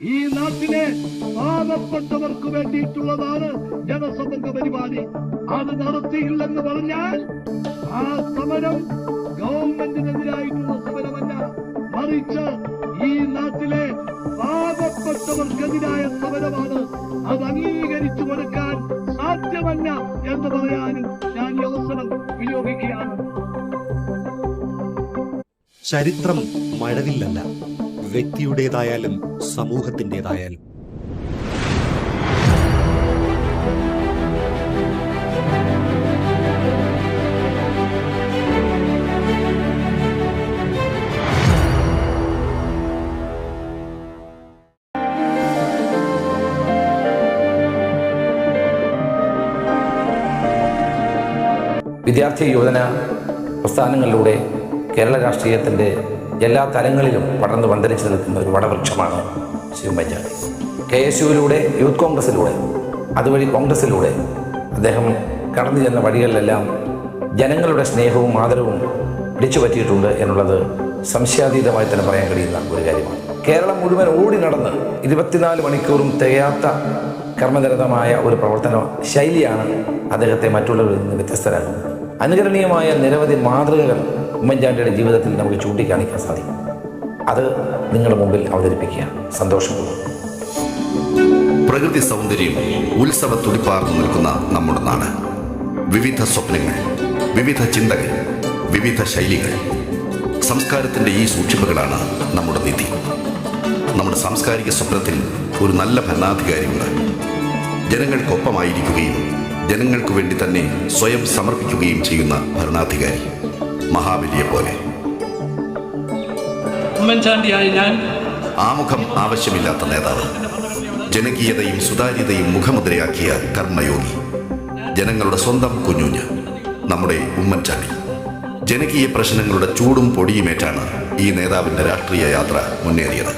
ഈ നാട്ടിലെ പാവപ്പെട്ടവർക്ക് വേണ്ടിയിട്ടുള്ളതാണ് ജനസമ്പർക്ക പരിപാടി. അത് നടത്തിയില്ലെന്ന് പറഞ്ഞാൽ ആ സമരം ഗവൺമെന്റിനെതിരായിട്ടുള്ള സമരമല്ല, മറിച്ച് ഈ നാട്ടിലെ പാവപ്പെട്ടവർക്കെതിരായ സമരമാണ്. അത് അംഗീകരിച്ചു കൊടുക്കാൻ സാധ്യമല്ല എന്ന് പറയാനും ഞാൻ ഈ അവസരം വിനിയോഗിക്കുകയാണ്. ചരിത്രം മഴവില്ലല്ല, വ്യക്തിയുടേതായാലും സമൂഹത്തിൻ്റെതായാലും. വിദ്യാർത്ഥി യുവജന പ്രസ്ഥാനങ്ങളിലൂടെ കേരള രാഷ്ട്രീയത്തിൻ്റെ എല്ലാ തലങ്ങളിലും പടർന്നു പന്തലിച്ചു നിൽക്കുന്ന ഒരു വടവൃക്ഷമാണ് ശ്രീ ഉമ്മൻചാണ്ടി. KSUവിലൂടെ, യൂത്ത് കോൺഗ്രസിലൂടെ, അതുവഴി കോൺഗ്രസിലൂടെ അദ്ദേഹം കടന്നു ചെന്ന വഴികളിലെല്ലാം ജനങ്ങളുടെ സ്നേഹവും ആദരവും പിടിച്ചു പറ്റിയിട്ടുണ്ട് എന്നുള്ളത് സംശയാതീതമായി തന്നെ പറയാൻ കഴിയുന്ന ഒരു കാര്യമാണ്. കേരളം മുഴുവൻ ഓടി നടന്ന് 24 മണിക്കൂറും തികയാത്ത കർമ്മനിരതമായ ഒരു പ്രവർത്തന ശൈലിയാണ് അദ്ദേഹത്തെ മറ്റുള്ളവരിൽ നിന്ന് വ്യത്യസ്തരാകുന്നത്. അനുകരണീയമായ നിരവധി മാതൃകകൾ ഉമ്മൻചാണ്ടിയുടെ ജീവിതത്തിൽ നമുക്ക് ചൂണ്ടിക്കാണിക്കാൻ സാധിക്കും. അത് നിങ്ങളുടെ മുമ്പിൽ അവതരിപ്പിക്കുക. സന്തോഷപൂർവ്വം. പ്രകൃതി സൗന്ദര്യം ഉത്സവ തുടിപ്പാർന്നു നിൽക്കുന്ന നമ്മുടെ നാട്. വിവിധ സ്വപ്നങ്ങൾ, വിവിധ ചിന്തകൾ, വിവിധ ശൈലികൾ. സംസ്കാരത്തിൻ്റെ ഈ സൂക്ഷിപ്പുകളാണ് നമ്മുടെ നിധി. നമ്മുടെ സാംസ്കാരിക സ്വപ്നത്തിൽ ഒരു നല്ല ഭരണാധികാരിയുണ്ട്. ജനങ്ങൾക്കൊപ്പമായിരിക്കുകയും ജനങ്ങൾക്ക് വേണ്ടി തന്നെ സ്വയം സമർപ്പിക്കുകയും ചെയ്യുന്ന ഭരണാധികാരി, മഹാബലിയെ പോലെ. ഉമ്മൻചാണ്ടിയായി ഞാൻ ആമുഖം ആവശ്യമില്ലാത്ത നേതാവ്, ജനകീയതയും സുതാര്യതയും മുഖമുദ്രയാക്കിയ കർമ്മയോഗി, ജനങ്ങളുടെ സ്വന്തം കുഞ്ഞുഞ്ഞ്, നമ്മുടെ ഉമ്മൻചാണ്ടി. ജനകീയ പ്രശ്നങ്ങളുടെ ചൂടും പൊടിയുമേറ്റാണ് ഈ നേതാവിൻ്റെ രാഷ്ട്രീയ യാത്ര മുന്നേറിയത്.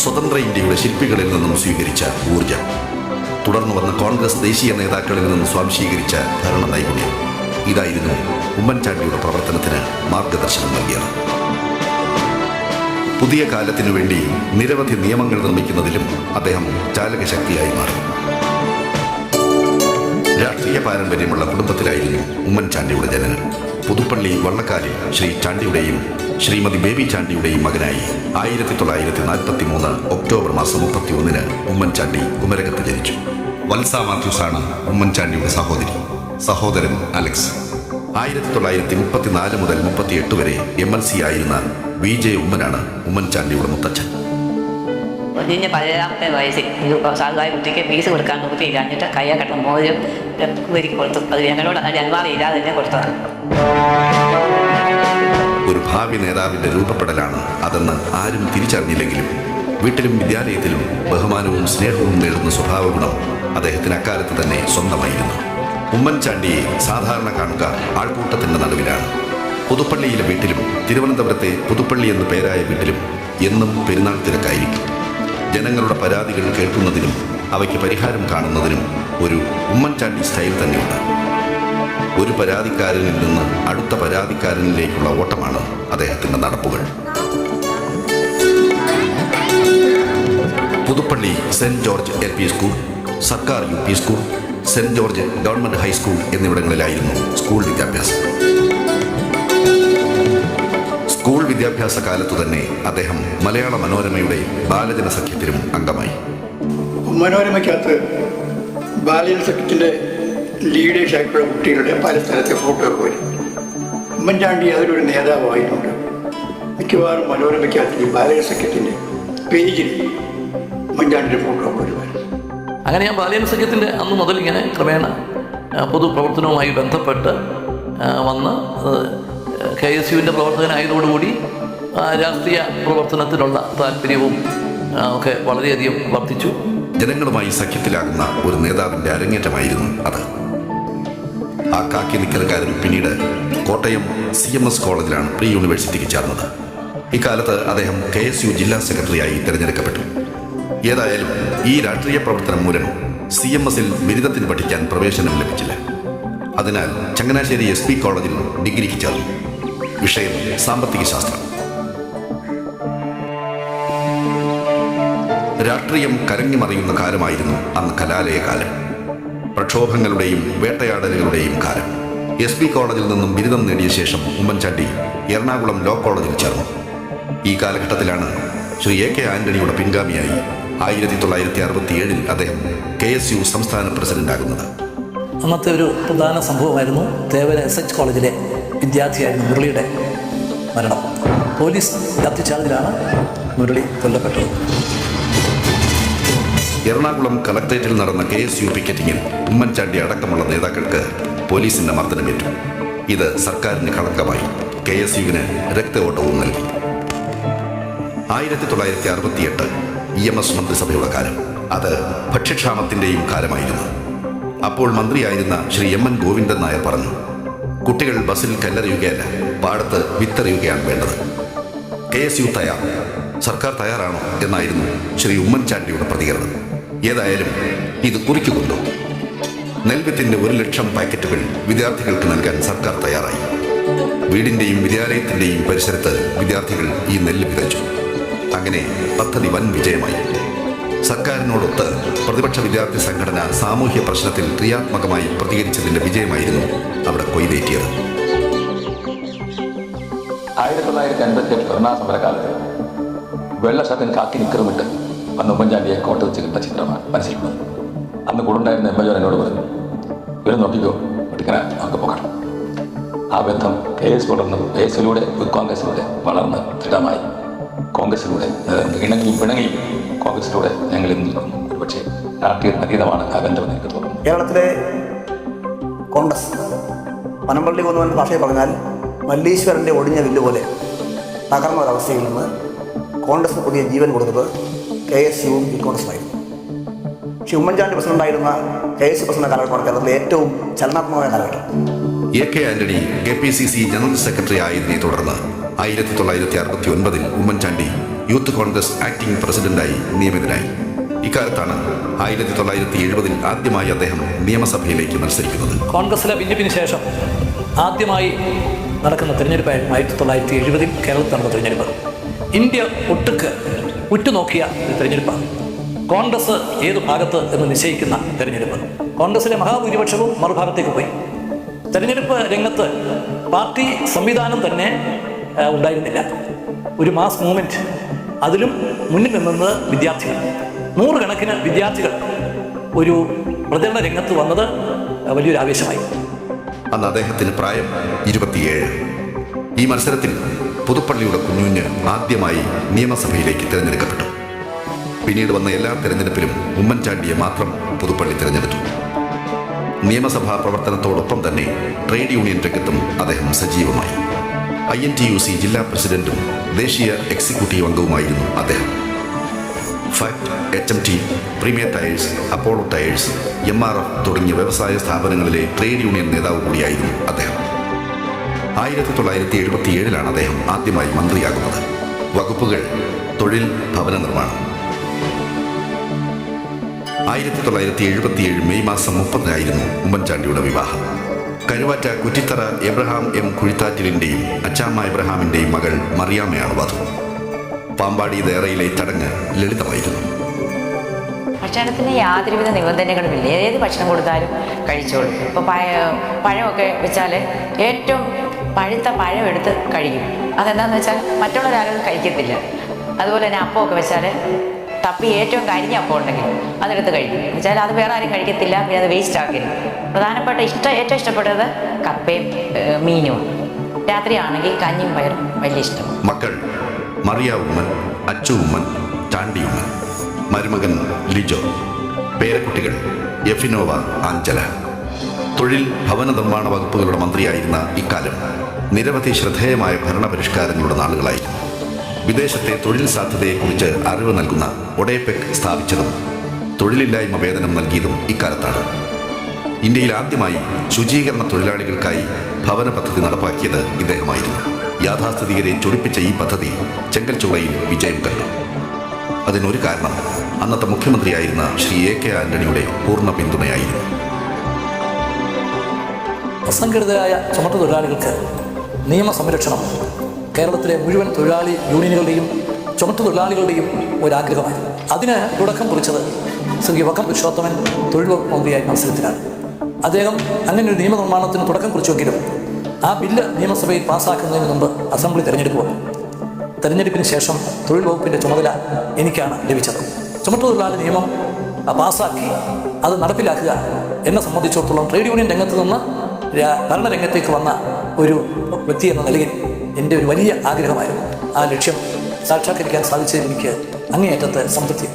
സ്വതന്ത്ര ഇന്ത്യയുടെ ശില്പികളിൽ നിന്നും സ്വീകരിച്ച ഊർജം, തുടർന്നു വന്ന കോൺഗ്രസ് ദേശീയ നേതാക്കളിൽ നിന്നും സ്വാംശീകരിച്ച ഭരണ നൈപുണ്യം, ഇതായിരുന്നു ഉമ്മൻചാണ്ടിയുടെ പ്രവർത്തനത്തിന് മാർഗദർശനം നൽകിയത്. പുതിയ കാലത്തിനു വേണ്ടി നിരവധി നിയമങ്ങൾ നിർമ്മിക്കുന്നതിലും അദ്ദേഹം ചാലകശക്തിയായി മാറി. രാഷ്ട്രീയ പാരമ്പര്യമുള്ള കുടുംബത്തിലായിരുന്നു ഉമ്മൻചാണ്ടിയുടെ ജനനം. പുതുപ്പള്ളി വള്ളക്കാലിൽ ശ്രീ ചാണ്ടിയുടെയും ശ്രീമതി ബേബി ചാണ്ടിയുടെയും മകനായി 1943 ഒക്ടോബർ മാസം 31 ഉമ്മൻചാണ്ടി കുമരകത്ത് ജനിച്ചു. വത്സ മാത്യൂസാണ് ഉമ്മൻചാണ്ടിയുടെ സഹോദരി. സഹോദരൻ അലക്സ്. 1934 മുതൽ 38 വരെ MLC ആയിരുന്ന VJ ഉമ്മനാണ് ഉമ്മൻചാണ്ടിയുടെ മുത്തച്ഛൻ. കുഞ്ഞിന് 17-ാമത്തെ വയസ്സിൽ സാധുവായ കുട്ടിക്ക് ഫീസ് കൊടുക്കാൻ നോക്കിയില്ലാഞ്ഞിട്ട് കയ്യക്കട്ട മോതിരം ഒരുക്കി കൊടുത്തു. അത് ഞങ്ങളോട് ജന്മാറിയില്ലാതെ തന്നെ കൊടുത്തതാണ്. ഒരു ഭാവി നേതാവിൻ്റെ രൂപപ്പെടലാണ് അതെന്ന് ആരും തിരിച്ചറിഞ്ഞില്ലെങ്കിലും വീട്ടിലും വിദ്യാലയത്തിലും ബഹുമാനവും സ്നേഹവും നേടുന്ന സ്വഭാവഗുണം അദ്ദേഹത്തിന് അക്കാലത്ത് തന്നെ സ്വന്തമായിരുന്നു. ഉമ്മൻചാണ്ടിയെ സാധാരണ കാണുക ആൾക്കൂട്ടത്തിൻ്റെ നടുവിലാണ്. പുതുപ്പള്ളിയിലെ വീട്ടിലും തിരുവനന്തപുരത്തെ പുതുപ്പള്ളി എന്ന് പേരായ വീട്ടിലും എന്നും പെരുന്നാൾ തിരക്കായിരിക്കും. ജനങ്ങളുടെ പരാതികൾ കേൾക്കുന്നതിനും അവയ്ക്ക് പരിഹാരം കാണുന്നതിനും ഒരു ഉമ്മൻചാണ്ടി സ്റ്റൈൽ തന്നെയുണ്ട്. ഒരു പരാതിക്കാരനിൽ നിന്ന് അടുത്ത പരാതിക്കാരനിലേക്കുള്ള ഓട്ടമാണ് അദ്ദേഹത്തിൻ്റെ നടപ്പുകൾ. പുതുപ്പള്ളി സെന്റ് ജോർജ് LP സ്കൂൾ, സർക്കാർ UP school, saint George government high school എന്നിവിടങ്ങളിലായിരുന്നു സ്കൂൾ വിദ്യാഭ്യാസം. സ്കൂൾ വിദ്യാഭ്യാസ കാലത്തു തന്നെ അദ്ദേഹം മലയാള മനോരമയുടെ ബാലജന സഖ്യത്തിലും അംഗമായി. മനോരമയ്ക്കകത്ത് ബാലജന സഖ്യത്തിൻ്റെ ലീഡേഴ്സായിട്ടുള്ള കുട്ടികളുടെ പല സ്ഥലത്തെ ഫോട്ടോ ഒക്കെ വരും. ഉമ്മൻചാണ്ടി അതിലൊരു നേതാവായിട്ടുണ്ട്. മിക്കവാറും മനോരമയ്ക്കകത്ത് ഈ ബാലജന സഖ്യത്തിൻ്റെ പേജിൽ ഉമ്മൻചാണ്ടിയുടെ ഫോട്ടോ ഒക്കെ വരുമായിരുന്നു. അങ്ങനെ ഞാൻ ബാലജന സഖ്യത്തിൻ്റെ അന്ന് മുതൽ ഇങ്ങനെ ക്രമേണ പൊതുപ്രവർത്തനവുമായി ബന്ധപ്പെട്ട് വന്ന് KSUവിൻ്റെ പ്രവർത്തകനായതോടുകൂടി രാഷ്ട്രീയ പ്രവർത്തനത്തിലുള്ള താല്പര്യവും ഒക്കെ വളരെയധികം വർദ്ധിച്ചു. ജനങ്ങളുമായി സഖ്യത്തിലാകുന്ന ഒരു നേതാവിൻ്റെ അരങ്ങേറ്റമായിരുന്നു അത്. ആ കാക്കി നിക്കലുകാരൻ പിന്നീട് കോട്ടയം CMS കോളേജിലാണ് പ്രീ യൂണിവേഴ്സിറ്റിക്ക് ചേർന്നത്. ഇക്കാലത്ത് അദ്ദേഹം KSU ജില്ലാ സെക്രട്ടറിയായി തിരഞ്ഞെടുക്കപ്പെട്ടു. ഏതായാലും ഈ രാഷ്ട്രീയ പ്രവർത്തനം മൂലം CMSൽ ബിരുദത്തിന് പഠിക്കാൻ പ്രവേശനം ലഭിച്ചില്ല. അതിനാൽ ചങ്ങനാശ്ശേരി SP കോളേജിൽ ഡിഗ്രിക്ക് ചേർന്നു. വിഷയം സാമ്പത്തിക ശാസ്ത്രം. രാഷ്ട്രീയം കരഞ്ഞുമറിയുന്ന കാലമായിരുന്നു അന്ന് കലാലയ കാലം. പ്രക്ഷോഭങ്ങളുടെയും വേട്ടയാടലുകളുടെയും കാലം. SP കോളേജിൽ നിന്നും ബിരുദം നേടിയ ശേഷം ഉമ്മൻചാണ്ടി എറണാകുളം ലോ കോളേജിൽ ചേർന്നു. ഈ കാലഘട്ടത്തിലാണ് ശ്രീ AK ആന്റണിയുടെ പിൻഗാമിയായി 1967 അദ്ദേഹം KSU സംസ്ഥാന പ്രസിഡന്റാകുന്നത്. അന്നത്തെ ഒരു പ്രധാന സംഭവമായിരുന്നു തേവര SH കോളേജിലെ വിദ്യാർത്ഥിയായിരുന്ന മുരളിയുടെ മരണം. പോലീസ് ലാത്തിച്ചാർജിലാണ് മുരളി കൊല്ലപ്പെട്ടത്. എറണാകുളം കളക്ടറേറ്റിൽ നടന്ന KSU പിക്കറ്റിങ്ങിൽ ഉമ്മൻചാണ്ടി അടക്കമുള്ള നേതാക്കൾക്ക് പോലീസിന്റെ മർദ്ദനമേറ്റു. ഇത് സർക്കാരിന് കളങ്കമായി. KSUവിന് രക്തവോട്ടവും നൽകി. 1968 EMS മന്ത്രിസഭയുടെ കാലം. അത് ഭക്ഷ്യക്ഷാമത്തിന്റെയും കാലമായിരുന്നു. അപ്പോൾ മന്ത്രിയായിരുന്ന ശ്രീ MN ഗോവിന്ദൻ നായർ പറഞ്ഞു, കുട്ടികൾ ബസ്സിൽ കല്ലെറിയുകയല്ല, പാടത്ത് വിത്തെറിയുകയാണ് വേണ്ടത്. KSU തയ്യാർ, സർക്കാർ തയ്യാറാണോ എന്നായിരുന്നു ശ്രീ ഉമ്മൻചാണ്ടിയുടെ പ്രതികരണം. ഏതായാലും ഇത് കുറിക്കുകൊണ്ടു. നെൽവിത്തിന്റെ 1,00,000 പാക്കറ്റുകൾ വിദ്യാർത്ഥികൾക്ക് നൽകാൻ സർക്കാർ തയ്യാറായി. വീടിന്റെയും വിദ്യാലയത്തിന്റെയും പരിസരത്ത് വിദ്യാർത്ഥികൾ ഈ നെല്ല് വിതച്ചു. അങ്ങനെ പദ്ധതി വൻ വിജയമായി. സർക്കാരിനോടൊത്ത് പ്രതിപക്ഷ വിദ്യാർത്ഥി സംഘടന സാമൂഹ്യ പ്രശ്നത്തിൽ ക്രിയാത്മകമായി പ്രതികരിച്ചതിന്റെ വിജയമായിരുന്നു അവിടെ കൊയ്തേറ്റിയത്. 1958 കരുണാ സമരകാലത്ത് വെള്ള ഷർട്ടിന് കാക്കി നിക്കറുമിട്ട് അന്ന് ഉമ്മൻചാണ്ടിയെ കോട്ട വെച്ച് കിട്ട ചിത്രമാണ് മനസ്സിലുള്ളത്. അന്ന് കൂടുണ്ടായിരുന്ന MLA എന്നോട് പറഞ്ഞു, ഇവരെ നോക്കിക്കോ, എടുക്കണ നമുക്ക് പോകണം. ആ ബന്ധം KS തുടർന്ന് KSലൂടെ യൂത്ത് കോൺഗ്രസിലൂടെ വളർന്ന് ദൃഢമായി. കോൺഗ്രസിലൂടെ ഇണങ്ങിയും പിണങ്ങിയും കോൺഗ്രസിലൂടെ ഞങ്ങൾ ഇന്ന് നിൽക്കുന്നു. ഒരുപക്ഷെ രാഷ്ട്രീയത്തിന് അതീതമാണ് ആ ബന്ധമെന്ന് എനിക്ക് തോന്നുന്നു. കേരളത്തിലെ കോൺഗ്രസ് പനമ്പള്ളി കൊന്നുവെന്ന ഭാഷയിൽ പറഞ്ഞാൽ മല്ലീശ്വരൻ്റെ ഒടിഞ്ഞ വില്ല് പോലെ തകർന്ന ഒരവസ്ഥയിൽ നിന്ന് കോൺഗ്രസിന് പുതിയ ജീവൻ കൊടുത്തത് KSUവും യൂത്ത് കോൺഗ്രസുമായിരുന്നു. പക്ഷേ ഉമ്മൻചാണ്ടി പ്രസിഡന്റായിരുന്ന KSU പ്രസിഡന്റ് കാലഘട്ടമാണ് കേരളത്തിലെ ഏറ്റവും ചലനാത്മകമായ കാലഘട്ടം. AK Antony KPCC general secretary ആയതിനെ തുടർന്ന് 1969 ഉമ്മൻചാണ്ടി യൂത്ത് കോൺഗ്രസ് ആക്ടിംഗ് പ്രസിഡന്റായി നിയമിതനായി. ഇക്കാലത്താണ് 1970 ആദ്യമായി അദ്ദേഹം നിയമസഭയിലേക്ക് മത്സരിക്കുന്നത്. കോൺഗ്രസിലെ ഭിന്നിപ്പിന് ശേഷം ആദ്യമായി നടക്കുന്ന തിരഞ്ഞെടുപ്പായിരുന്നു 1970 കേരളത്തിൽ നടന്ന തിരഞ്ഞെടുപ്പ്. ഇന്ത്യ ഒട്ടുക്ക് ഉറ്റുനോക്കിയ ഒരു തിരഞ്ഞെടുപ്പാണ്. കോൺഗ്രസ് ഏതു ഭാഗത്ത് എന്ന് നിശ്ചയിക്കുന്ന തിരഞ്ഞെടുപ്പ്. കോൺഗ്രസിലെ മഹാഭൂരിപക്ഷവും മറുഭാഗത്തേക്ക് പോയി. തിരഞ്ഞെടുപ്പ് രംഗത്ത് പാർട്ടി സംവിധാനം തന്നെ ഉണ്ടായിരുന്നില്ല. ഒരു മാസ് മൂവ്മെൻറ്റ്, അതിലും മുന്നിൽ നിന്നത് വിദ്യാർത്ഥികൾ. 100 കണക്കിന് വിദ്യാർത്ഥികൾ ഒരു പ്രചരണ രംഗത്ത് വന്നത് വലിയൊരു ആവേശമായി. അന്ന് അദ്ദേഹത്തിന് പ്രായം 27. ഈ മത്സരത്തിൽ പുതുപ്പള്ളിയുടെ കുഞ്ഞുഞ്ഞ് ആദ്യമായി നിയമസഭയിലേക്ക് തിരഞ്ഞെടുക്കപ്പെട്ടു. പിന്നീട് വന്ന എല്ലാ തിരഞ്ഞെടുപ്പിലും ഉമ്മൻചാണ്ടിയെ മാത്രം പുതുപ്പള്ളി തിരഞ്ഞെടുത്തു. നിയമസഭാ പ്രവർത്തനത്തോടൊപ്പം തന്നെ ട്രേഡ് യൂണിയൻ രംഗത്തും അദ്ദേഹം സജീവമായി. INTUC ജില്ലാ പ്രസിഡന്റും ദേശീയ എക്സിക്യൂട്ടീവ് അംഗവുമായിരുന്നു അദ്ദേഹം. Fact, HMT, premier tyres, Apollo tyres, MRF തുടങ്ങിയ വ്യവസായ സ്ഥാപനങ്ങളിലെ ട്രേഡ് യൂണിയൻ നേതാവ് കൂടിയായിരുന്നു അദ്ദേഹം. 1977 അദ്ദേഹം ആദ്യമായി മന്ത്രിയാകുന്നത്. വകുപ്പുകൾ തൊഴിൽ, ഭവന നിർമ്മാണം. 1977 മെയ് മാസം 30 ഉമ്മൻചാണ്ടിയുടെ വിവാഹം. കരുവാറ്റ കുറ്റിത്തറ എബ്രഹാം M കുഴിത്താറ്റിലിൻ്റെയും അച്ചാമ്മ എബ്രഹാമിൻ്റെയും മകൾ മറിയാമ്മയാണ് വധു. പാമ്പാടി ദേറയിലെ ചടങ്ങ് ലളിതമായിരുന്നു. ഭക്ഷണത്തിന് യാതൊരുവിധ നിബന്ധനകളുമില്ല. ഏത് ഭക്ഷണം കൊടുത്താലും കഴിച്ചോളും. ഇപ്പോൾ പഴമൊക്കെ വെച്ചാൽ ഏറ്റവും പഴുത്ത പഴം എടുത്ത് കഴിക്കും. അതെന്താണെന്ന് വെച്ചാൽ മറ്റുള്ളവരാരും കഴിക്കത്തില്ല. അതുപോലെ തന്നെ അപ്പമൊക്കെ വെച്ചാൽ തപ്പി ഏറ്റവും കരിഞ്ഞ അപ്പം ഉണ്ടെങ്കിൽ അതെടുത്ത് കഴിക്കും. വെച്ചാൽ അത് വേറെ ആരും കഴിക്കത്തില്ല, പിന്നെ അത് വേസ്റ്റ് ആക്കരുത്. പ്രധാനപ്പെട്ട ഏറ്റവും ഇഷ്ടപ്പെട്ടത് കപ്പയും മീനും. രാത്രിയാണെങ്കിൽ കഞ്ഞിയും പയറും വലിയ ഇഷ്ടം. മക്കൾ മറിയ ഉമ്മൻ, അച്ചു ഉമ്മൻ, ചാണ്ടി ഉമ്മൻ, മരുമകൻ ലിജോ, പേരക്കുട്ടികൾ എഫിനോവ, ആഞ്ചല. തൊഴിൽ, ഭവന നിർമ്മാണ വകുപ്പുകളുടെ മന്ത്രിയായിരുന്ന ഇക്കാലം നിരവധി ശ്രദ്ധേയമായ ഭരണപരിഷ്കാരങ്ങളുടെ നാളുകളായിരുന്നു. വിദേശത്തെ തൊഴിൽ സാധ്യതയെക്കുറിച്ച് അറിവ് നൽകുന്ന ഒഡേപെക് സ്ഥാപിച്ചതും തൊഴിലില്ലായ്മ വേതനം നൽകിയതും ഇക്കാലത്താണ്. ഇന്ത്യയിൽ ആദ്യമായി ശുചീകരണ തൊഴിലാളികൾക്കായി ഭവന പദ്ധതി നടപ്പാക്കിയത് ഇദ്ദേഹമായിരുന്നു. യാഥാസ്ഥിതികരെ ചൊടിപ്പിച്ച ഈ പദ്ധതി ചെങ്കൽച്ചുളയിൽ വിജയം കണ്ടു. അതിനൊരു കാരണം അന്നത്തെ മുഖ്യമന്ത്രിയായിരുന്ന ശ്രീ A.K. ആന്റണിയുടെ പൂർണ്ണ പിന്തുണയായിരുന്നു. അസംഘടിതരായ ചുമട്ടുതൊഴിലാളികൾക്ക് നിയമസംരക്ഷണം കേരളത്തിലെ മുഴുവൻ തൊഴിലാളി യൂണിയനുകളുടെയും ചുമട്ടുതൊഴിലാളികളുടെയും ഒരാഗ്രഹമായി. അതിന് തുടക്കം കുറിച്ചത് ശ്രീ വക്കം പുരുഷോത്തമൻ തൊഴിൽ വകുപ്പ് മന്ത്രിയായ മത്സരത്തിലാണ്. അദ്ദേഹം അങ്ങനെ ഒരു നിയമനിർമ്മാണത്തിന് തുടക്കം കുറിച്ചുവെങ്കിലും ആ ബില്ല് നിയമസഭയിൽ പാസ്സാക്കുന്നതിന് മുമ്പ് അസംബ്ലി തെരഞ്ഞെടുപ്പ് വന്നു. തെരഞ്ഞെടുപ്പിന് ശേഷം തൊഴിൽ വകുപ്പിൻ്റെ ചുമതല എനിക്കാണ് ലഭിച്ചത്. ചുമട്ടുതൊഴിലാളി നിയമം പാസ്സാക്കി അത് നടപ്പിലാക്കുക എന്നെ സംബന്ധിച്ചിടത്തോളം ട്രേഡ് യൂണിയൻ രംഗത്ത് നിന്ന് ഭരണരംഗത്തേക്ക് വന്ന ഒരു വ്യക്തി എന്ന നിലയിൽ എൻ്റെ ഒരു വലിയ ആഗ്രഹമായിരുന്നു. ആ ലക്ഷ്യം സാക്ഷാത്കരിക്കാൻ സാധിച്ചതിൽ എനിക്ക് അങ്ങേയറ്റത്തെ സംതൃപ്തി.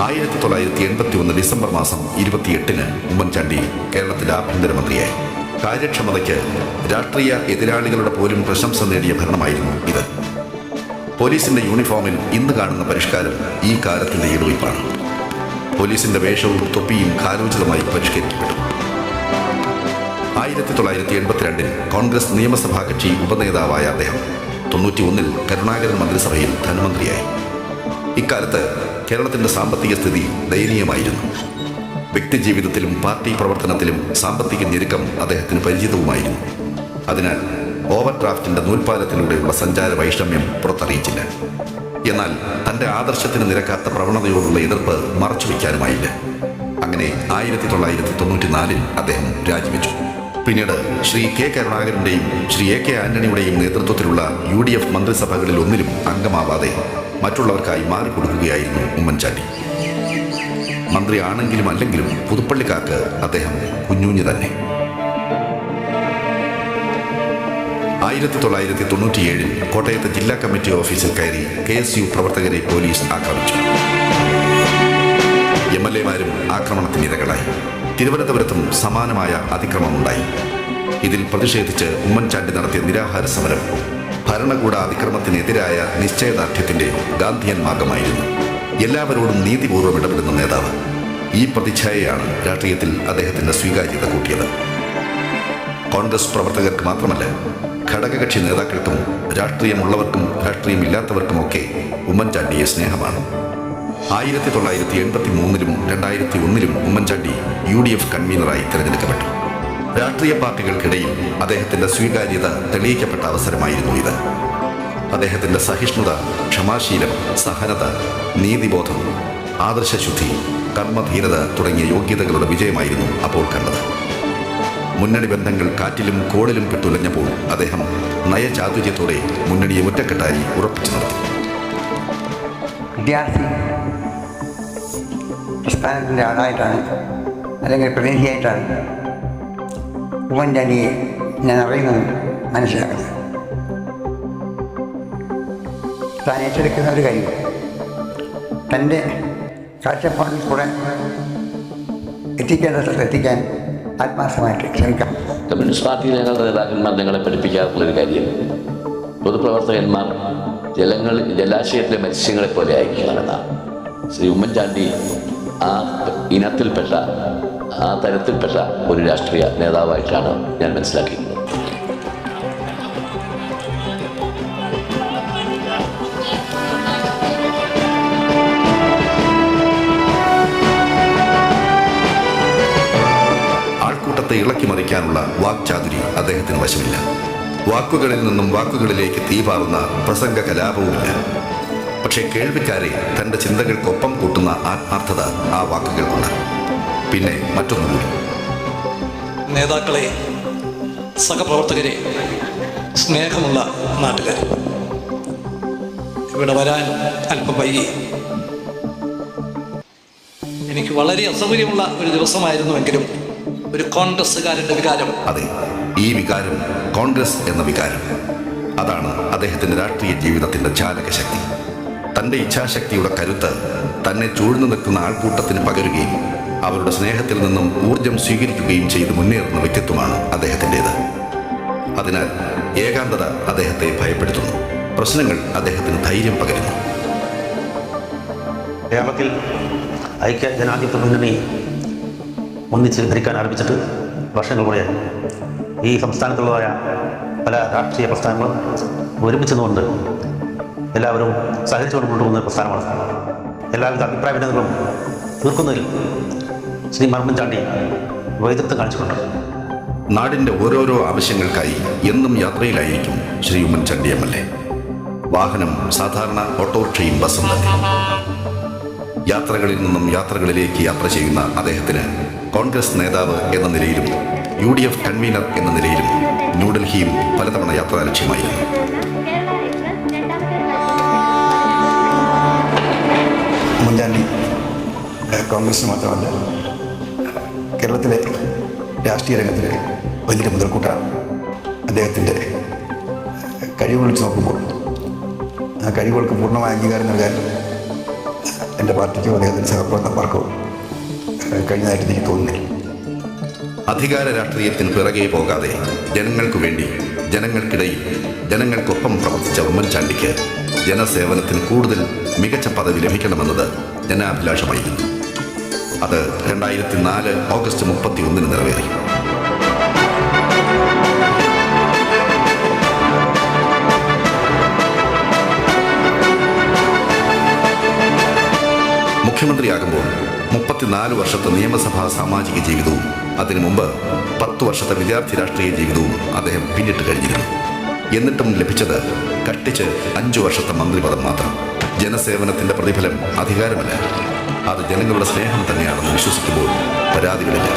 1981 ഡിസംബർ മാസം 28-ന് ഉമ്മൻചാണ്ടി കേരളത്തിലെ ആഭ്യന്തരമന്ത്രിയായി. കാര്യക്ഷമതയ്ക്ക് രാഷ്ട്രീയ എതിരാളികളുടെ പോലും പ്രശംസ നേടിയ ഭരണമായിരുന്നു ഇത്. പോലീസിന്റെ യൂണിഫോമിൽ ഇന്ന് കാണുന്ന പരിഷ്കാരം ഈ കാലത്തിന്റെ ഇടവയ്പ്പാണ്. പോലീസിന്റെ വേഷവും തൊപ്പിയും കാലോചിതമായി പരിഷ്കരിക്കപ്പെട്ടു. 1982-ൽ കോൺഗ്രസ് നിയമസഭാ കക്ഷി ഉപനേതാവായ അദ്ദേഹം 91-ൽ കരുണാകരൻ മന്ത്രിസഭയിൽ ധനമന്ത്രിയായി. ഇക്കാലത്ത് കേരളത്തിന്റെ സാമ്പത്തിക സ്ഥിതി ദയനീയമായിരുന്നു. വ്യക്തിജീവിതത്തിലും പാർട്ടി പ്രവർത്തനത്തിലും സാമ്പത്തിക ഞെരുക്കം അദ്ദേഹത്തിന് പരിചിതവുമായിരുന്നു. അതിനാൽ ഓവർ ഡ്രാഫ്റ്റിന്റെ നൂൽപ്പാലത്തിലൂടെയുള്ള സഞ്ചാര വൈഷമ്യം പുറത്തറിയിച്ചില്ല. എന്നാൽ തന്റെ ആദർശത്തിന് നിരക്കാത്ത പ്രവണതയോടുള്ള എതിർപ്പ് മറച്ചുവെക്കാനുമായില്ല. അങ്ങനെ 1994-ൽ അദ്ദേഹം രാജിവെച്ചു. പിന്നീട് ശ്രീ K. കരുണാകരന്റെയും ശ്രീ A.K. ആന്റണിയുടെയും നേതൃത്വത്തിലുള്ള UDF മന്ത്രിസഭകളിൽ ഒന്നിലും അംഗമാവാതെ മറ്റുള്ളവർക്കായി മാറിക്കൊടുക്കുകയായിരുന്നു ഉമ്മൻചാണ്ടി. മന്ത്രി ആണെങ്കിലും അല്ലെങ്കിലും പുതുപ്പള്ളിക്കാർക്ക് അദ്ദേഹം കുഞ്ഞുഞ്ഞു തന്നെ. 1997-ൽ കോട്ടയത്തെ ജില്ലാ കമ്മിറ്റി ഓഫീസിൽ കയറി KSU പ്രവർത്തകരെ പോലീസ് ആക്രമിച്ചു. MLA-മാരും ആക്രമണത്തിനിരകളായി. തിരുവനന്തപുരത്തും സമാനമായ അതിക്രമമുണ്ടായി. ഇതിൽ പ്രതിഷേധിച്ച് ഉമ്മൻചാണ്ടി നടത്തിയ നിരാഹാര സമരം ഭരണകൂട അതിക്രമത്തിനെതിരായ നിശ്ചയദാർഢ്യത്തിന്റെ ഗാന്ധിയൻ മാർഗമായിരുന്നു. എല്ലാവരോടും നീതിപൂർവ്വം ഇടപെടുന്ന നേതാവ്. ഈ പ്രതിച്ഛായയാണ് രാഷ്ട്രീയത്തിൽ അദ്ദേഹത്തിന്റെ സ്വീകാര്യത കൂട്ടിയത്. കോൺഗ്രസ് പ്രവർത്തകർക്ക് മാത്രമല്ല, ഘടകകക്ഷി നേതാക്കൾക്കും രാഷ്ട്രീയമുള്ളവർക്കും രാഷ്ട്രീയമില്ലാത്തവർക്കുമൊക്കെ ഉമ്മൻചാണ്ടിയെ സ്നേഹമാണ്. 1983-ലും 2001-ലും ഉമ്മൻചാണ്ടി UDF കൺവീനറായി തിരഞ്ഞെടുക്കപ്പെട്ടു. രാഷ്ട്രീയ പാർട്ടികൾക്കിടയിൽ അദ്ദേഹത്തിന്റെ സ്വീകാര്യത തെളിയിക്കപ്പെട്ട അവസരമായിരുന്നു ഇത്. അദ്ദേഹത്തിന്റെ സഹിഷ്ണുത, ക്ഷമാശീലം, സഹനത, നീതിബോധം, ആദർശശുദ്ധി, കർമ്മധീരത തുടങ്ങിയ യോഗ്യതകളുടെ വിജയമായിരുന്നു അപ്പോൾ കണ്ടത്. മുന്നണി ബന്ധങ്ങൾ കാറ്റിലും കോളിലും പെട്ടുലഞ്ഞപ്പോൾ അദ്ദേഹം നയചാതുര്യത്തോടെ മുന്നണിയെ ഒറ്റക്കെട്ടായി ഉറപ്പിച്ചു നിർത്തി. വിദ്യാർത്ഥി പ്രസ്ഥാനത്തിൻ്റെ ആളായിട്ടാണ് അല്ലെങ്കിൽ പ്രതിനിധിയായിട്ടാണ് ഉമ്മൻചാണ്ടിയെ ഞാൻ അറിയുന്നത്, മനസ്സിലാക്കുന്നത്. താൻ ഏറ്റെടുക്കുന്ന ഒരു കാര്യം തൻ്റെ കാഴ്ചപ്പാടിൽ കൂടെ എത്തിക്കേണ്ട സ്ഥലത്ത് എത്തിക്കാൻ ആത്മാർത്ഥമായിട്ട് ശ്രമിക്കാം. കമ്മ്യൂണിസ്റ്റ് പാർട്ടി ഞങ്ങളുടെ നേതാക്കന്മാർ ഞങ്ങളെ പഠിപ്പിക്കാറുള്ളൊരു കാര്യം, പൊതുപ്രവർത്തകന്മാർ ജലാശയത്തിലെ മത്സ്യങ്ങളെ പോലെ ആയിരിക്കണമെന്നാണ്. ശ്രീ ഉമ്മൻചാണ്ടി ആ ഇനത്തിൽപ്പെട്ട, ആ തരത്തിൽപ്പെട്ട ഒരു രാഷ്ട്രീയ നേതാവായിട്ടാണ് ഞാൻ മനസ്സിലാക്കിയിരുന്നത്. ആൾക്കൂട്ടത്തെ ഇളക്കി മറിക്കാനുള്ള വാക്ചാതുരി അദ്ദേഹത്തിന് വശമില്ല. വാക്കുകളിൽ നിന്നും വാക്കുകളിലേക്ക് തീപാറുന്ന പ്രസംഗ കലാപവുമില്ല. പക്ഷേ കേൾവിക്കാരെ തൻ്റെ ചിന്തകൾക്കൊപ്പം കൂട്ടുന്ന ആത്മാർത്ഥത ആ വാക്കുകൾക്കുണ്ട്. പിന്നെ മറ്റൊന്നുകൂടി, നേതാക്കളെ, സഹപ്രവർത്തകരെ, സ്നേഹമുള്ള നാട്ടുകാർ, ഇവിടെ വരാൻ അല്പം വൈകി. എനിക്ക് വളരെ അസൗകര്യമുള്ള ഒരു ദിവസമായിരുന്നുവെങ്കിലും ഒരു കോൺഗ്രസ്സുകാരൻ്റെ വികാരം, അതെ, ഈ വികാരം, കോൺഗ്രസ് എന്ന വികാരം, അതാണ് അദ്ദേഹത്തിൻ്റെ രാഷ്ട്രീയ ജീവിതത്തിൻ്റെ ചാലകശക്തി. തൻ്റെ ഇച്ഛാശക്തിയുടെ കരുത്ത് തന്നെ ചൂഴ്ന്നു നിൽക്കുന്ന ആൾക്കൂട്ടത്തിന് പകരുകയും അവരുടെ സ്നേഹത്തിൽ നിന്നും ഊർജം സ്വീകരിക്കുകയും ചെയ്ത് മുന്നേറുന്ന വ്യക്തിത്വമാണ് അദ്ദേഹത്തിൻ്റേത്. അതിനാൽ ഏകാന്തത അദ്ദേഹത്തെ ഭയപ്പെടുത്തുന്നു, പ്രശ്നങ്ങൾ അദ്ദേഹത്തിന് ധൈര്യം പകരുന്നു. കേരളത്തിൽ ഐക്യ ജനാധിപത്യ മുന്നണി ഒന്നിച്ച് ഭരിക്കാൻ ആരംഭിച്ചിട്ട് വർഷങ്ങൾ കൂടെയായി. ഈ സംസ്ഥാനത്തുള്ളതായ പല രാഷ്ട്രീയ പ്രസ്ഥാനങ്ങളും ഒരുമിച്ച് നിന്നുകൊണ്ട് എല്ലാവരും സഹകരിച്ചുകൊണ്ട് കൊണ്ടുപോകുന്ന ഒരു പ്രസ്ഥാനമാണ്. എല്ലാവിധ അഭിപ്രായ ഭിന്നതകളും തീർക്കുന്നതിൽ ശ്രീ ഉമ്മൻചാണ്ടി വൈദഗ്ധ്യം കാണിച്ചിട്ടുണ്ട്. നാടിൻ്റെ ഓരോരോ ആവശ്യങ്ങൾക്കായി എന്നും യാത്രയിലായിരിക്കും ശ്രീ ഉമ്മൻചാണ്ടി MLA. വാഹനം സാധാരണ ഓട്ടോറിക്ഷയും ബസ്സും തന്നെ. യാത്രകളിൽ നിന്നും യാത്രകളിലേക്ക് യാത്ര ചെയ്യുന്ന അദ്ദേഹത്തിന് കോൺഗ്രസ് നേതാവ് എന്ന നിലയിലും UDF കൺവീനർ എന്ന നിലയിലും ന്യൂഡൽഹിയും പലതവണ യാത്രാ ലക്ഷ്യമായിരുന്നു. ഉമ്മൻചാണ്ടി കോൺഗ്രസ് മാത്രമല്ല, കേരളത്തിലെ രാഷ്ട്രീയ രംഗത്തിലെ വലിയൊരു മുതൽക്കൂട്ടാണ്. അദ്ദേഹത്തിൻ്റെ കഴിവുകൾ വെച്ച് നോക്കുമ്പോൾ ആ കഴിവുകൾക്ക് പൂർണ്ണമായ അംഗീകാരം നൽകാൻ എൻ്റെ പാർട്ടിക്കോ അദ്ദേഹത്തിൻ്റെ സഹപ്രവർത്തകർക്കോ കഴിഞ്ഞതായിട്ട് എനിക്ക് തോന്നുന്നില്ല. അധികാര രാഷ്ട്രീയത്തിന് പിറകെ പോകാതെ ജനങ്ങൾക്കു വേണ്ടി, ജനങ്ങൾക്കിടയിൽ, ജനങ്ങൾക്കൊപ്പം പ്രവർത്തിച്ച ഉമ്മൻചാണ്ടിക്ക് ജനസേവനത്തിന് കൂടുതൽ മികച്ച പദവി ലഭിക്കണമെന്നത് ജനാഭിലാഷമായിരുന്നു. അത് 2004 ഓഗസ്റ്റ് 31 നിറവേറി. മുഖ്യമന്ത്രിയാകുമ്പോൾ 34 വർഷത്തെ നിയമസഭാ സാമാജിക ജീവിതവും അതിനു മുമ്പ് 10 വർഷത്തെ വിദ്യാർത്ഥി രാഷ്ട്രീയ ജീവിതവും അദ്ദേഹം പിന്നിട്ട് കഴിഞ്ഞിരുന്നു. എന്നിട്ടും ലഭിച്ചത് കഷ്ടിച്ച് 5 വർഷത്തെ മന്ത്രിപദം മാത്രം. ജനസേവനത്തിന്റെ പ്രതിഫലം അധികാരമല്ല, അത് ജനങ്ങളുടെ സ്നേഹം തന്നെയാണെന്ന് വിശ്വസിക്കുമ്പോൾ പരാതികളില്ല.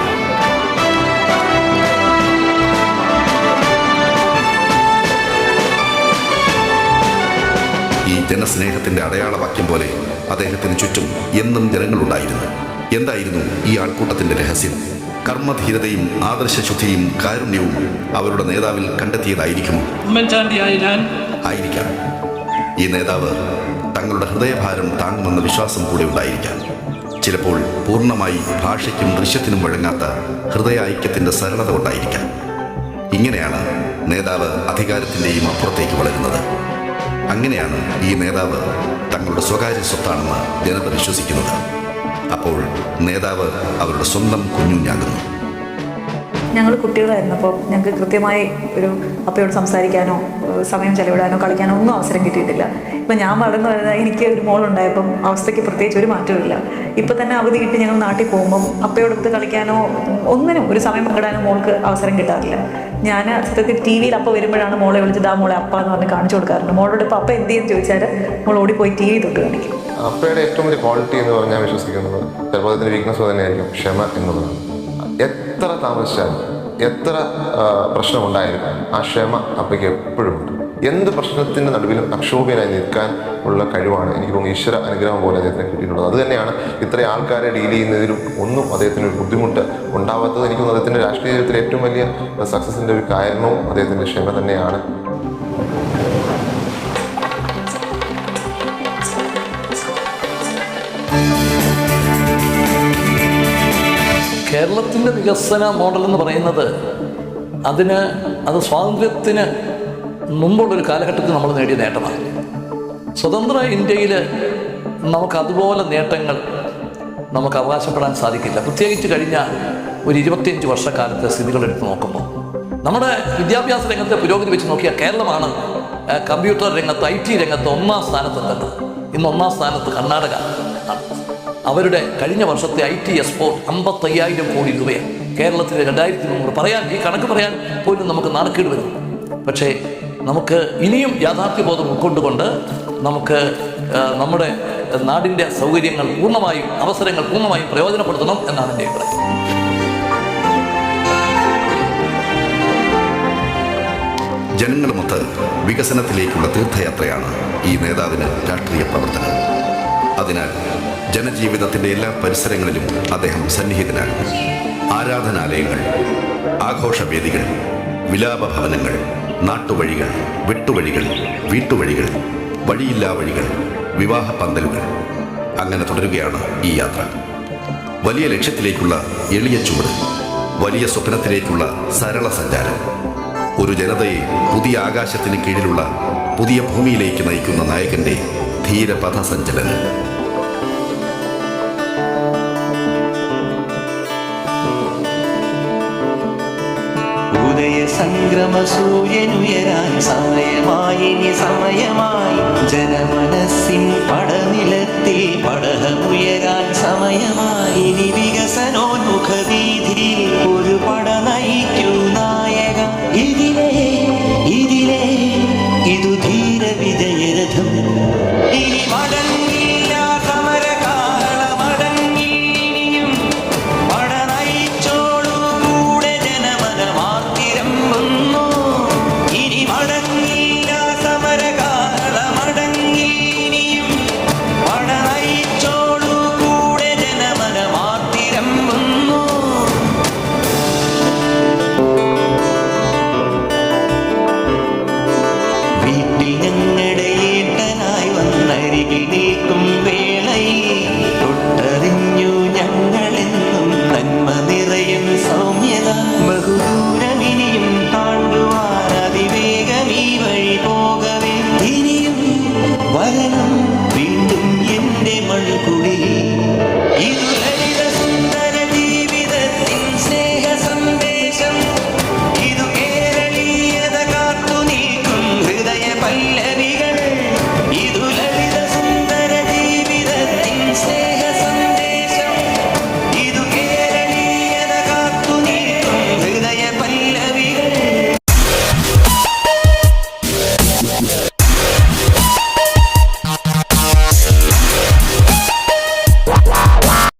ഈ ജനസ്നേഹത്തിന്റെ അടയാളവാക്യം പോലെ അദ്ദേഹത്തിന് ചുറ്റും എന്നും ജനങ്ങളുണ്ടായിരുന്നു. എന്തായിരുന്നു ഈ ആൾക്കൂട്ടത്തിന്റെ രഹസ്യം? കർമ്മധീരതയും ആദർശശുദ്ധിയും കാരുണ്യവും അവരുടെ നേതാവിൽ കണ്ടെത്തിയതായിരിക്കുമോ? ആയിരിക്കാം. ഈ നേതാവ് തങ്ങളുടെ ഹൃദയഭാരം താങ്ങുമെന്ന വിശ്വാസം കൂടെ ഉണ്ടായിരിക്കാം. ചിലപ്പോൾ പൂർണ്ണമായി ഭാഷയ്ക്കും ദൃശ്യത്തിനും വഴങ്ങാത്ത ഹൃദയ ഐക്യത്തിന്റെ സരളത കൊണ്ടായിരിക്കാം. ഇങ്ങനെയാണ് നേതാവ് അധികാരത്തിൻ്റെയും അപ്പുറത്തേക്ക് വളരുന്നത്. അങ്ങനെയാണ് ഈ നേതാവ് തങ്ങളുടെ സ്വകാര്യ സ്വത്താണെന്ന് ജനത വിശ്വസിക്കുന്നത്. അപ്പോൾ നേതാവ് അവരുടെ സ്വന്തം കുഞ്ഞുഞ്ഞാകുന്നു. ഞങ്ങൾ കുട്ടികളായിരുന്നപ്പോൾ ഞങ്ങൾക്ക് കൃത്യമായി ഒരു അപ്പയോട് സംസാരിക്കാനോ സമയം ചെലവിടാനോ കളിക്കാനോ ഒന്നും അവസരം കിട്ടിയിട്ടില്ല. ഇപ്പം ഞാൻ വളർന്നു വരുന്നത് എനിക്ക് ഒരു മോളുണ്ടായപ്പം അവസ്ഥയ്ക്ക് പ്രത്യേകിച്ച് ഒരു മാറ്റമില്ല. ഇപ്പം തന്നെ അവധി കിട്ടി ഞങ്ങൾ നാട്ടിൽ പോകുമ്പം അപ്പയോടൊത്ത് കളിക്കാനോ ഒന്നിനും ഒരു സമയം പങ്കിടാനോ മോൾക്ക് അവസരം കിട്ടാറില്ല. ഞാൻ സത്യത്തിൽ TV അപ്പം വരുമ്പോഴാണ് മോളെ വിളിച്ചത്, ആ മോളെ അപ്പ എന്ന് പറഞ്ഞ് കാണിച്ചു കൊടുക്കാറുണ്ട്. മോളോട് ഇപ്പോൾ അപ്പ എന്ത് ചെയ്യുമെന്ന് ചോദിച്ചാൽ മോൾ ഓടിപ്പോയി TV തൊട്ട് കാണിക്കും. അപ്പയുടെ ഏറ്റവും വലിയ ക്വാളിറ്റി എന്ന് പറഞ്ഞാൽ വിശ്വസിക്കുന്നത്, ചിലപ്പോൾ അതിൻ്റെ വീക്ക്നെസ് തന്നെയായിരിക്കും, ക്ഷമ എന്നുള്ളതാണ്. എത്ര താമസിച്ചാലും എത്ര പ്രശ്നമുണ്ടായാലും ആ ക്ഷമ അപ്പയ്ക്ക് എപ്പോഴും ഉണ്ട്. എന്ത് പ്രശ്നത്തിൻ്റെ നടുവിലും അക്ഷോഭ്യനായി നിൽക്കാൻ ഉള്ള കഴിവാണ് എനിക്ക് തോന്നുന്നു ഈശ്വര അനുഗ്രഹം പോലെ അദ്ദേഹത്തിന് കിട്ടിയിട്ടുള്ളത്. അത് തന്നെയാണ് ഇത്രയും ആൾക്കാരെ ഡീൽ ചെയ്യുന്നതിലും ഒന്നും അദ്ദേഹത്തിന് ഒരു ബുദ്ധിമുട്ട് ഉണ്ടാവാത്തത്. എനിക്ക് തോന്നുന്നു അദ്ദേഹത്തിൻ്റെ രാഷ്ട്രീയ ജീവിതത്തിലെ ഏറ്റവും വലിയ സക്സസിൻ്റെ ഒരു കാരണവും അദ്ദേഹത്തിൻ്റെ ക്ഷമ തന്നെയാണ്. കേരളത്തിൻ്റെ വികസന മോഡൽ എന്ന് പറയുന്നത് അത് സ്വാതന്ത്ര്യത്തിന് മുമ്പുള്ളൊരു കാലഘട്ടത്തിൽ നമ്മൾ നേടിയ നേട്ടമാണ്. സ്വതന്ത്ര ഇന്ത്യയിൽ നമുക്കതുപോലെ നേട്ടങ്ങൾ നമുക്ക് അവകാശപ്പെടാൻ സാധിക്കില്ല. പ്രത്യേകിച്ച് കഴിഞ്ഞ ഒരു 25 വർഷക്കാലത്തെ സ്ഥിതികളെടുത്ത് നോക്കുമ്പോൾ നമ്മുടെ വിദ്യാഭ്യാസ രംഗത്തെ പുരോഗതി വെച്ച് നോക്കിയാൽ കേരളമാണ് കമ്പ്യൂട്ടർ രംഗത്ത്, IT രംഗത്ത് 1ാം സ്ഥാനത്തെത്തുന്നത്. ഇന്ന് 1ാം സ്ഥാനത്ത് കർണാടക ആണ്. അവരുടെ കഴിഞ്ഞ വർഷത്തെ IT എക്സ്പോർട്ട് 55,000 കോടി രൂപയാണ്. കേരളത്തിൽ 2300. പറയാൻ ഈ കണക്ക് പറയാൻ പോലും നമുക്ക് നാണക്കേട് വരും. പക്ഷേ നമുക്ക് ഇനിയും യാഥാർത്ഥ്യബോധം ഉൾക്കൊണ്ടുകൊണ്ട് നമുക്ക് നമ്മുടെ നാടിൻ്റെ സൗകര്യങ്ങൾ പൂർണ്ണമായും, അവസരങ്ങൾ പൂർണ്ണമായും പ്രയോജനപ്പെടുത്തണം എന്നാണ് എൻ്റെ അഭിപ്രായം. ജനങ്ങളുമൊത്ത് വികസനത്തിലേക്കുള്ള തീർത്ഥയാത്രയാണ് ഈ നേതാവിന് രാഷ്ട്രീയ പ്രവർത്തനം. അതിനാൽ ജനജീവിതത്തിൻ്റെ എല്ലാ പരിസരങ്ങളിലും അദ്ദേഹം സന്നിഹിതനാണ്. ആരാധനാലയങ്ങൾ, ആഘോഷവേദികൾ, വിലാപഭവനങ്ങൾ, നാട്ടുവഴികൾ, വെട്ടുവഴികൾ, വീട്ടുവഴികൾ, വഴിയില്ലാ വഴികൾ, വിവാഹ പന്തലുകൾ, അങ്ങനെ തുടരുകയാണ് ഈ യാത്ര. വലിയ ലക്ഷ്യത്തിലേക്കുള്ള എളിയ ചുവട്, വലിയ സ്വപ്നത്തിലേക്കുള്ള സരള സഞ്ചാരം, ഒരു ജനതയെ പുതിയ ആകാശത്തിന് കീഴിലുള്ള പുതിയ ഭൂമിയിലേക്ക് നയിക്കുന്ന നായകന്റെ ധീരപഥസഞ്ചലനം. ഉദയ സംക്രമ സൂര്യനുയരാൻ സമയമായി സമയമായി